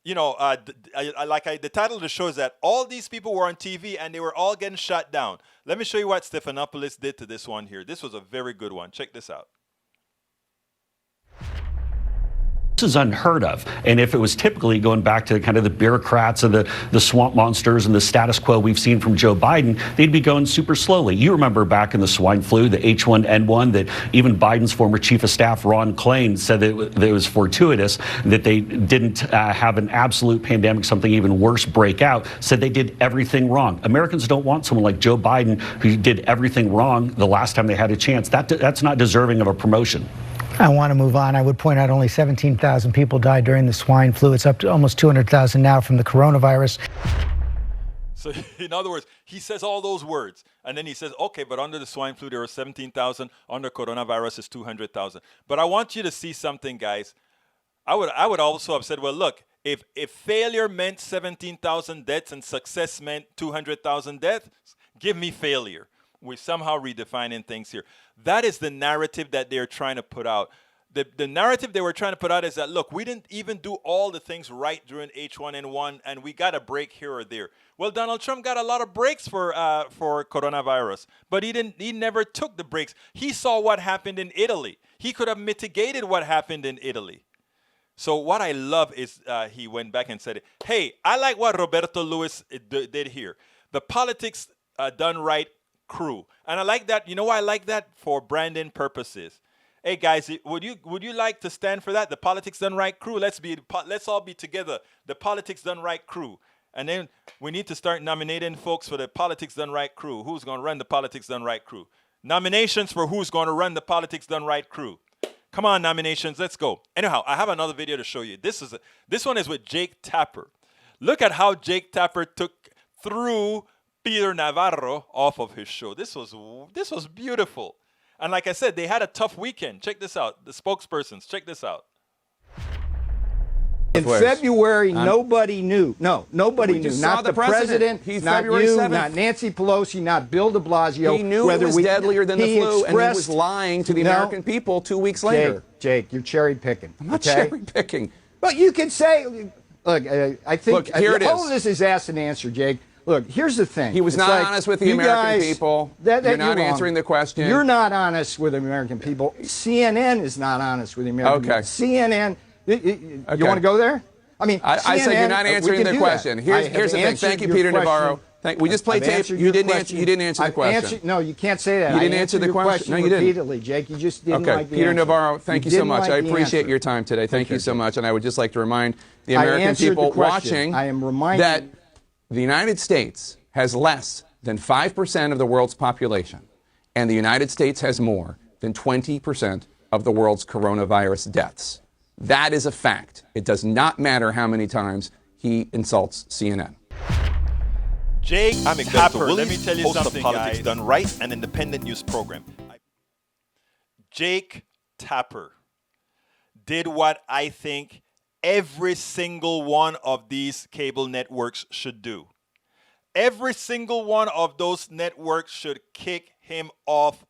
the title of the show is that all these people were on TV and they were all getting shut down. Let me show you what Stephanopoulos did to this one here. This was a very good one. Check this out. This is unheard of. And if it was typically going back to kind of the bureaucrats and the swamp monsters and the status quo we've seen from Joe Biden, they'd be going super slowly. You remember back in the swine flu, the H1N1, that even Biden's former chief of staff, Ron Klain, said that it was fortuitous, that they didn't have an absolute pandemic, something even worse, break out, said they did everything wrong. Americans don't want someone like Joe Biden who did everything wrong the last time they had a chance. That's not deserving of a promotion. I want to move on. I would point out only 17,000 people died during the swine flu. It's up to almost 200,000 now from the coronavirus. So in other words, he says all those words. And then he says, okay, but under the swine flu, there were 17,000. Under coronavirus is 200,000. But I want you to see something, guys. I would also have said, well, look, if failure meant 17,000 deaths and success meant 200,000 deaths, give me failure. We're somehow redefining things here. That is the narrative that they're trying to put out. The narrative they were trying to put out is that, look, we didn't even do all the things right during H1N1, and we got a break here or there. Well, Donald Trump got a lot of breaks for coronavirus, but he never took the breaks. He saw what happened in Italy. He could have mitigated what happened in Italy. So what I love is he went back and said, hey, I like what Roberto Lewis did here. The politics done right crew. And I like that. You know why I like that? For branding purposes. Hey guys, would you like to stand for that? The Politics Done Right crew. Let's all be together. The Politics Done Right crew. And then we need to start nominating folks for the Politics Done Right crew. Who's going to run the Politics Done Right crew? Nominations for who's going to run the Politics Done Right crew. Come on, nominations. Let's go. Anyhow, I have another video to show you. This one is with Jake Tapper. Look at how Jake Tapper threw Peter Navarro off of his show. This was beautiful. And like I said, they had a tough weekend. Check this out. The spokespersons, check this out. In February, nobody knew. No, nobody knew. Not the president, not you, not Nancy Pelosi, not Bill de Blasio. He knew it was deadlier than the flu, and he was lying to the American people 2 weeks later. Jake, you're cherry picking. I'm not cherry picking. But you can say, look, I think look, here it all is. of this is asked and answered, Jake. Look, here's the thing. He was not honest with the American people. You're not answering the question. You're not honest with the American people. CNN is not honest with the American people. CNN, you want to go there? I mean, I said you're not answering the question. Here's the thing. Thank you, Peter Navarro. We just played tape. You didn't answer the question. No, you can't say that. You didn't answer the question. No, you didn't. Repeatedly, Jake. You just didn't like the Peter answer. Navarro, thank you so much. Like I appreciate your time today. Thank you so much. And I would just like to remind the American people watching that the United States has less than 5% of the world's population, and the United States has more than 20% of the world's coronavirus deaths. That is a fact. It does not matter how many times he insults CNN. Jake Tapper, let me tell you something, Politics Done Right, an independent news program. Jake Tapper did what I think every single one of these cable networks should do. Every single one of those networks should kick him off.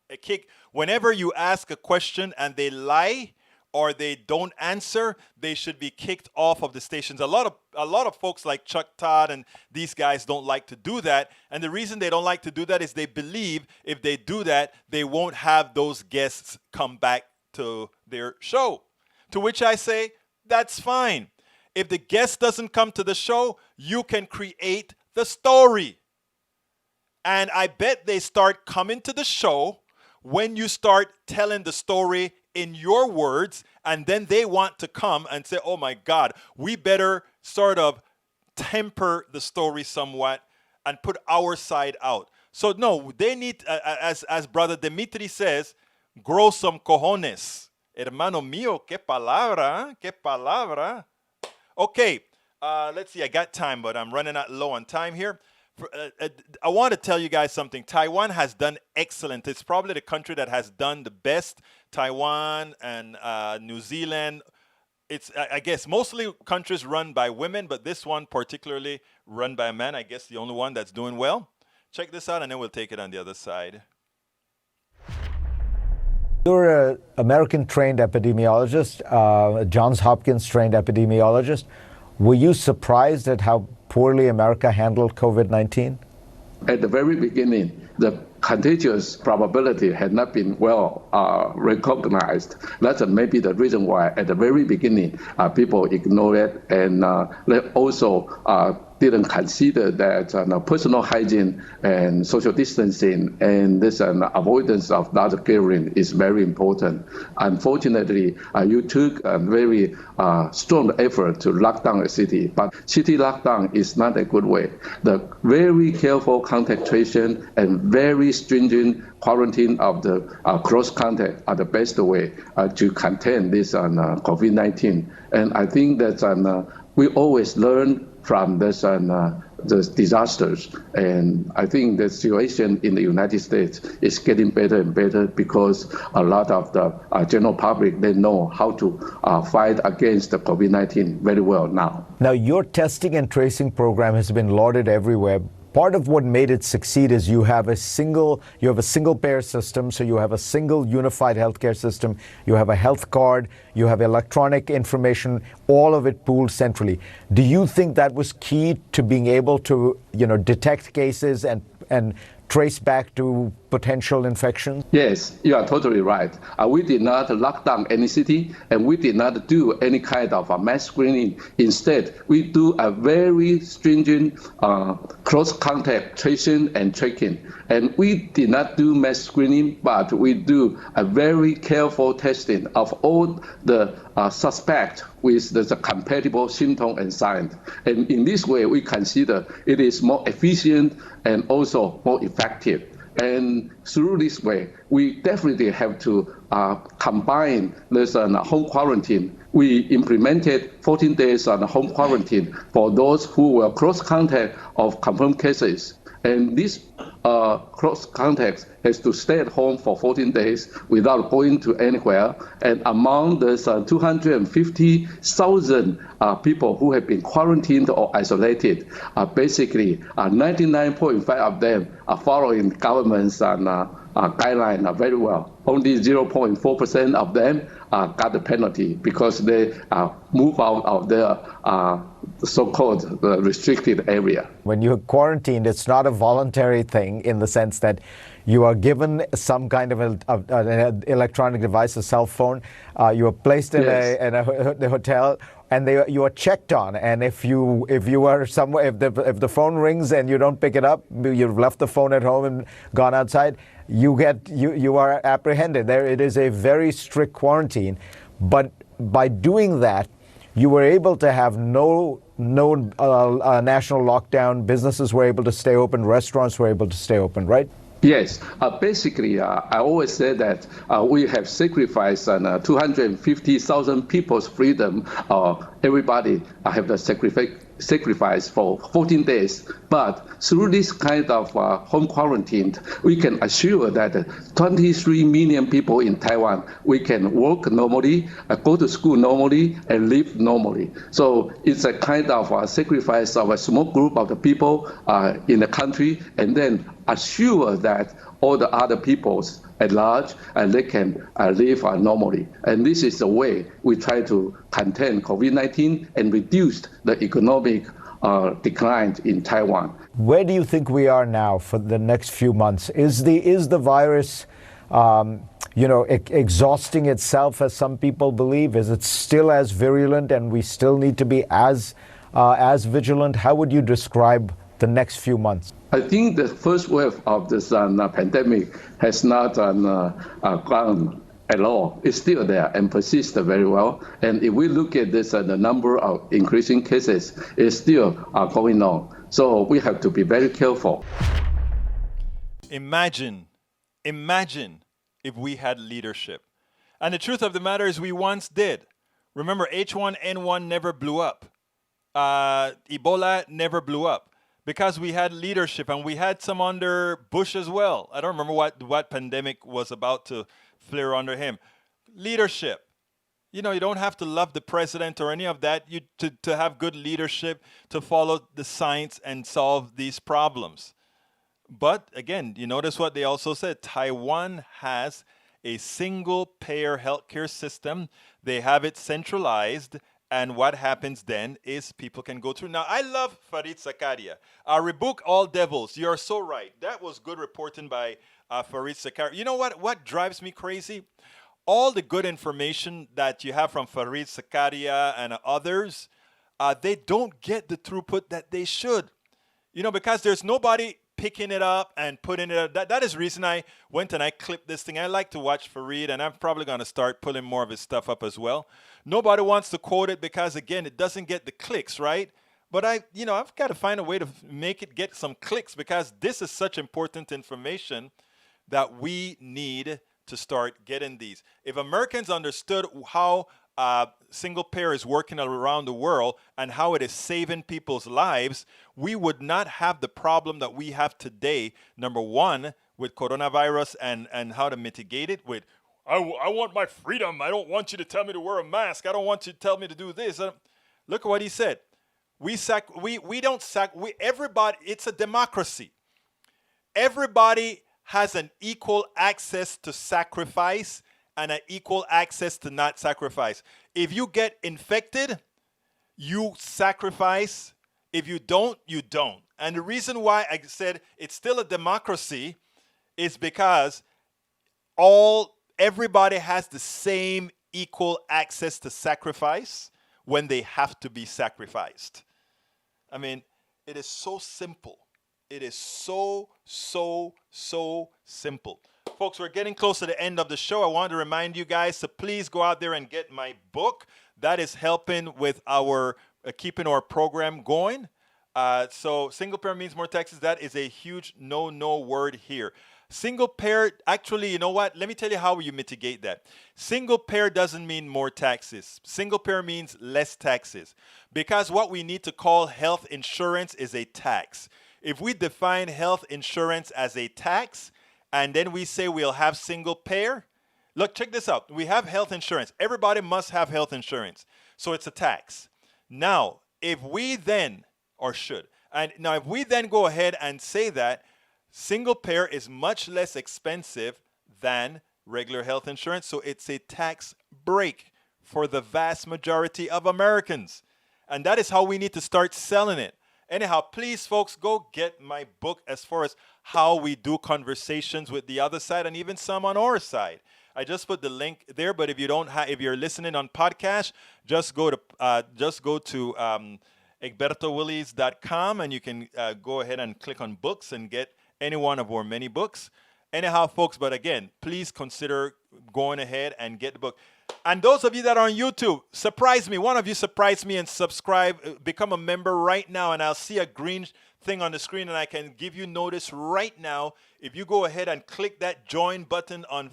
Whenever you ask a question and they lie or they don't answer, they should be kicked off of the stations. A lot of folks like Chuck Todd and these guys don't like to do that. And the reason they don't like to do that is they believe if they do that, they won't have those guests come back to their show. To which I say, that's fine. If the guest doesn't come to the show, you can create the story. And I bet they start coming to the show when you start telling the story in your words, and then they want to come and say, oh my God, we better sort of temper the story somewhat and put our side out. So no, they need, as Brother Dimitri says, grow some cojones. Hermano mío, qué palabra, qué palabra. Okay. Let's see, I got time, but I'm running out low on time here. I want to tell you guys something. Taiwan has done excellent. It's probably the country that has done the best. Taiwan and New Zealand. It's, I guess, mostly countries run by women, but this one particularly run by a man. I guess the only one that's doing well. Check this out, and then we'll take it on the other side. You're an American-trained epidemiologist, Johns Hopkins-trained epidemiologist. Were you surprised at how poorly America handled COVID-19? At the very beginning, the contagious probability had not been well recognized. That's maybe the reason why at the very beginning people ignored it, and they also didn't consider that personal hygiene and social distancing and this avoidance of large gathering is very important. Unfortunately, you took a very strong effort to lock down a city, but city lockdown is not a good way. The very careful contact tracing and very stringent quarantine of the close contact are the best way to contain this COVID-19. And I think that we always learn from this the disasters, and I think the situation in the United States is getting better and better because a lot of the general public, they know how to fight against the COVID-19 very well now. Now, your testing and tracing program has been lauded everywhere. Part of what made it succeed is you have a single payer system, so you have a single unified healthcare system, you have a health card, you have electronic information, all of it pooled centrally. Do you think that was key to being able to, detect cases and trace back to potential infections? Yes, you are totally right. We did not lock down any city, and we did not do any kind of a mass screening. Instead, we do a very stringent cross-contact tracing and tracking. And we did not do mass screening, but we do a very careful testing of all the suspects with the compatible symptom and signs. And in this way, we consider it is more efficient and also more effective. And through this way, we definitely have to combine this home quarantine. We implemented 14 days on home quarantine for those who were close contact of confirmed cases. And this close contact has to stay at home for 14 days without going to anywhere. And among the 250,000 people who have been quarantined or isolated, basically 99.5% of them are following government's guideline very well. Only 0.4% of them got the penalty because they move out of their so-called restricted area. When you're quarantined, it's not a voluntary thing in the sense that you are given some kind of an electronic device, a cell phone. You are placed in a hotel, and you are checked on. And if you are somewhere, if the phone rings and you don't pick it up, you've left the phone at home and gone outside, you are apprehended. It is a very strict quarantine. But by doing that, you were able to have no national lockdown. Businesses were able to stay open. Restaurants were able to stay open, right? Yes. Basically, I always say that we have sacrificed 250,000 people's freedom. Everybody have the sacrifice for 14 days. But through this kind of home quarantine, we can assure that 23 million people in Taiwan, we can work normally, go to school normally, and live normally. So it's a kind of sacrifice of a small group of the people in the country, and then assure that all the other peoples at large, they can live normally. And this is the way we try to contain COVID-19 and reduce the economic decline in Taiwan. Where do you think we are now for the next few months? Is the virus, exhausting itself, as some people believe? Is it still as virulent, and we still need to be as vigilant? How would you describe the next few months? I think the first wave of this pandemic has not gone at all. It's still there and persists very well. And if we look at this, the number of increasing cases is still going on. So we have to be very careful. Imagine if we had leadership. And the truth of the matter is we once did. Remember, H1N1 never blew up. Ebola never blew up. Because we had leadership, and we had some under Bush as well. I don't remember what pandemic was about to flare under him. Leadership. You don't have to love the president or any of that to have good leadership, to follow the science and solve these problems. But again, you notice what they also said. Taiwan has a single-payer healthcare system. They have it centralized. And what happens then is people can go through. Now, I love Farid Zakaria. Rebuke all devils. You're so right. That was good reporting by Farid Zakaria. You know what drives me crazy? All the good information that you have from Farid Zakaria and others, they don't get the throughput that they should. Because there's nobody picking it up and putting it up. That is the reason I went and I clipped this thing. I like to watch Farid, and I'm probably going to start pulling more of his stuff up as well. Nobody wants to quote it because, again, it doesn't get the clicks, right? But I've got to find a way to make it get some clicks, because this is such important information that we need to start getting these. If Americans understood how single payer is working around the world and how it is saving people's lives, we would not have the problem that we have today. Number one, with coronavirus and how to mitigate it with, I want my freedom. I don't want you to tell me to wear a mask. I don't want you to tell me to do this. Look at what he said. Everybody, it's a democracy. Everybody has an equal access to sacrifice and an equal access to not sacrifice. If you get infected, you sacrifice. If you don't, you don't. And the reason why I said it's still a democracy is because everybody has the same equal access to sacrifice when they have to be sacrificed. I mean, it is so simple. It is so simple. Folks, we're getting close to the end of the show. I want to remind you guys to please go out there and get my book. That is helping with our keeping our program going. So single payer means more taxes. That is a huge no word here. Single payer, actually, you know what? Let me tell you how you mitigate that. Single payer doesn't mean more taxes. Single payer means less taxes. Because what we need to call health insurance is a tax. If we define health insurance as a tax, and then we say we'll have single payer, look, check this out. We have health insurance. Everybody must have health insurance. So it's a tax. Now, if we then, or should, and now if we then go ahead and say that single payer is much less expensive than regular health insurance, so it's a tax break for the vast majority of Americans. And that is how we need to start selling it. Anyhow, please, folks, go get my book as far as how we do conversations with the other side and even some on our side. I just put the link there, but if you don't have, if you're listening on podcast, just go to egbertowillies.com and you can go ahead and click on books and get any one of our many books. Anyhow, folks, but again, please consider going ahead and get the book. And those of you that are on YouTube, surprise me. One of you surprise me and subscribe, become a member right now, and I'll see a green thing on the screen and I can give you notice right now. If you go ahead and click that join button on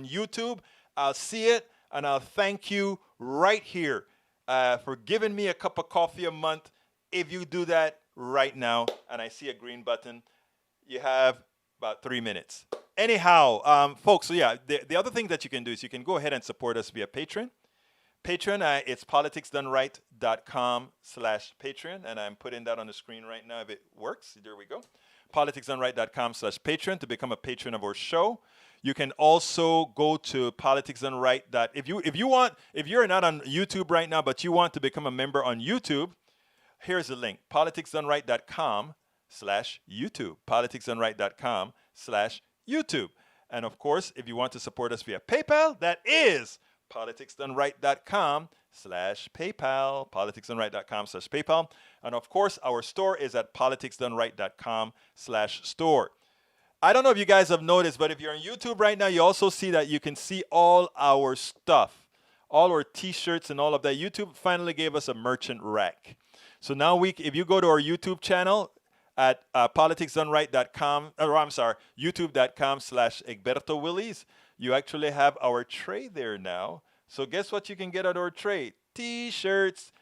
YouTube, I'll see it and I'll thank you right here for giving me a cup of coffee a month. If you do that right now and I see a green button, you have about 3 minutes. Anyhow, folks, so yeah, the other thing that you can do is you can go ahead and support us via Patreon. Patreon, it's politicsdoneright.com/Patreon, and I'm putting that on the screen right now if it works. There we go. politicsdoneright.com/Patreon to become a patron of our show. You can also go to politicsdoneright. If you're not on YouTube right now, but you want to become a member on YouTube, here's the link: politicsdoneright.com/YouTube. politicsdoneright.com/YouTube. And of course, if you want to support us via PayPal, that is politicsdoneright.com/PayPal. politicsdoneright.com/PayPal. And of course, our store is at politicsdoneright.com/store. I don't know if you guys have noticed, but if you're on YouTube right now, you also see that you can see all our stuff, all our t-shirts and all of that. YouTube finally gave us a merchant rack. So now if you go to our YouTube channel at politicsdoneright.com, youtube.com/EgbertoWillies, you actually have our tray there now. So guess what you can get at our tray? T-shirts,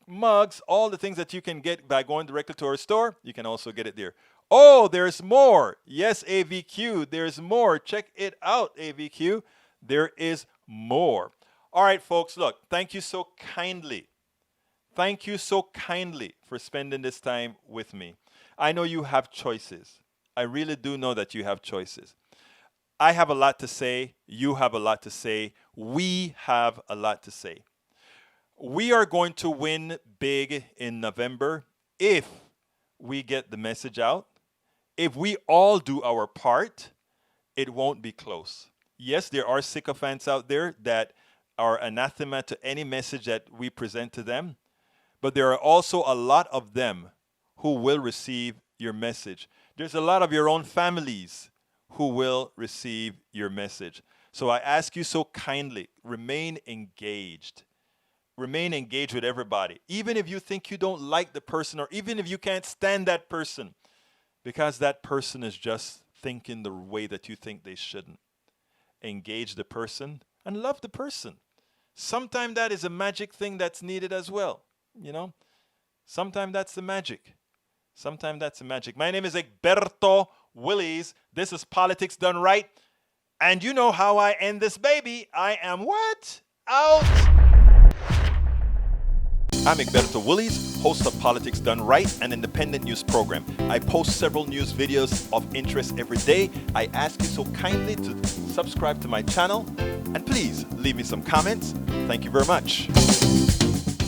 mugs, all the things that you can get by going directly to our store. You can also get it there. Oh, there's more. Yes, AVQ, there's more. Check it out, AVQ. There is more. All right, folks, look, thank you so kindly. Thank you so kindly for spending this time with me. I know you have choices. I really do know that you have choices. I have a lot to say. You have a lot to say. We have a lot to say. We are going to win big in November if we get the message out. If we all do our part, it won't be close. Yes, there are sycophants out there that are anathema to any message that we present to them, but there are also a lot of them who will receive your message. There's a lot of your own families who will receive your message. So I ask you so kindly, remain engaged. Remain engaged with everybody, even if you think you don't like the person or even if you can't stand that person, because that person is just thinking the way that you think they shouldn't. Engage the person and love the person. Sometimes that is a magic thing that's needed as well, you know. Sometimes that's the magic. Sometimes that's the magic. My name is Egberto Willies. This is Politics Done Right. And you know how I end this baby. I am what? Out. I'm Egberto Willies, host of Politics Done Right, an independent news program. I post several news videos of interest every day. I ask you so kindly to subscribe to my channel. And please leave me some comments. Thank you very much.